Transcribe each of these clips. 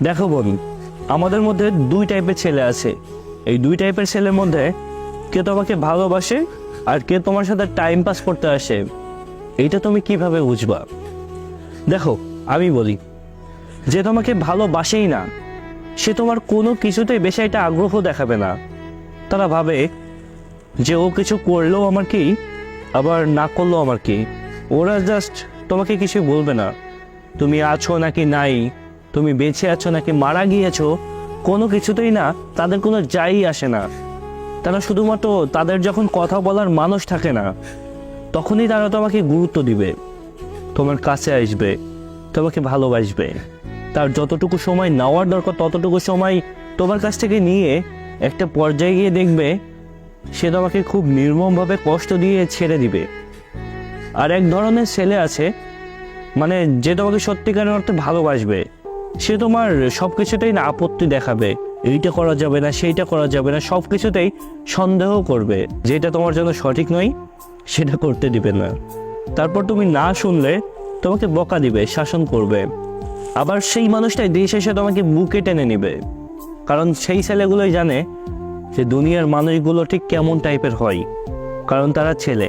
দেখো বোন, আমাদের মধ্যে দুই টাইপের ছেলে আছে। এই দুই টাইপের ছেলের মধ্যে কে তোমাকে ভালোবাসে আর কে তোমার সাথে টাইম পাস করতে আসে, এইটা তুমি কিভাবে বুঝবা? দেখো, আমি বলি, যে তোমাকে ভালোবাসেই না সে তোমার কোনো কিছুতেই বেশি একটা আগ্রহ দেখাবে না। তারা ভাবে যে ও কিছু করলেও আমার কি, আবার না করলেও আমার কি। ওরা জাস্ট তোমাকে কিছু বলবে না। তুমি আছো নাকি নাই, তুমি বেঁচে আছো নাকি মারা গিয়েছো, কোনো কিছুতেই না তাদের কোনো যাই আসে না। তারা শুধুমাত্র তাদের যখন কথা বলার মানুষ থাকে না তখনই তারা তোমাকে গুরুত্ব দিবে, তোমার কাছে আসবে, তোমাকে ভালোবাসবে। তার যতটুকু সময় নেওয়ার দরকার ততটুকু সময় তোমার কাছ থেকে নিয়ে একটা পর্যায়ে গিয়ে দেখবে সে তোমাকে খুব নির্মমভাবে কষ্ট দিয়ে ছেড়ে দিবে। আর এক ধরনের ছেলে আছে, মানে যে তোমাকে সত্যিকারের অর্থে ভালোবাসবে, সে তোমার সব কিছুতেই না আপত্তি দেখাবে, এইটা করা যাবে না সেইটা করা যাবে না, সব কিছুতেই সন্দেহ করবে, যেটা তোমার জন্য সঠিক নয় সেটা করতে দিবে না। তারপর তুমি না শুনলে তোমাকে বকা দিবে, শাসন করবে। আবার সেই মানুষটাই দিন শেষে তোমাকে বুকে টেনে নিবে, কারণ সেই ছেলেগুলোই জানে যে দুনিয়ার মানুষগুলো ঠিক কেমন টাইপের হয়। কারণ তারা ছেলে,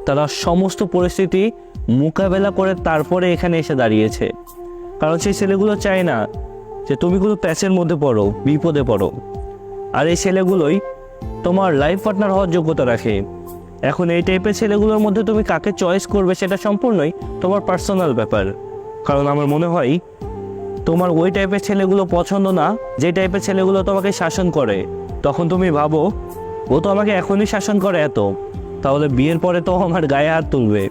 তারা সমস্ত পরিস্থিতি মোকাবেলা করে তারপরে এখানে এসে দাঁড়িয়েছে। কারণ সেই ছেলেগুলো চায় না যে তুমি কোনো প্যাচের মধ্যে পড়ো, বিপদে পড়ো। আর এই ছেলেগুলোই তোমার লাইফ পার্টনার হওয়ার যোগ্যতা রাখে। এখন এই টাইপের ছেলেগুলোর মধ্যে তুমি কাকে চয়েস করবে সেটা সম্পূর্ণই তোমার পার্সোনাল ব্যাপার। কারণ আমার মনে হয় তোমার ওই টাইপের ছেলেগুলো পছন্দ না যে টাইপের ছেলেগুলো তোমাকে শাসন করে। তখন তুমি ভাবো, ও তো আমাকে এখনই শাসন করে এত, তাহলে বিয়ের পরে তো আমার গায়ে হাত তুলবে।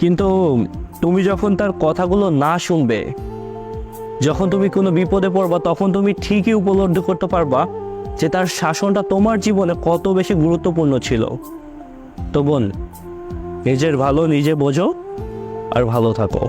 কিন্তু তুমি যখন তার কথাগুলো না শুনবে, যখন তুমি কোনো বিপদে পড়বা, তখন তুমি ঠিকই উপলব্ধি করতে পারবা যে তার শাসনটা তোমার জীবনে কত বেশি গুরুত্বপূর্ণ ছিল। তো বোন, নিজের ভালো নিজে বোঝো আর ভালো থাকো।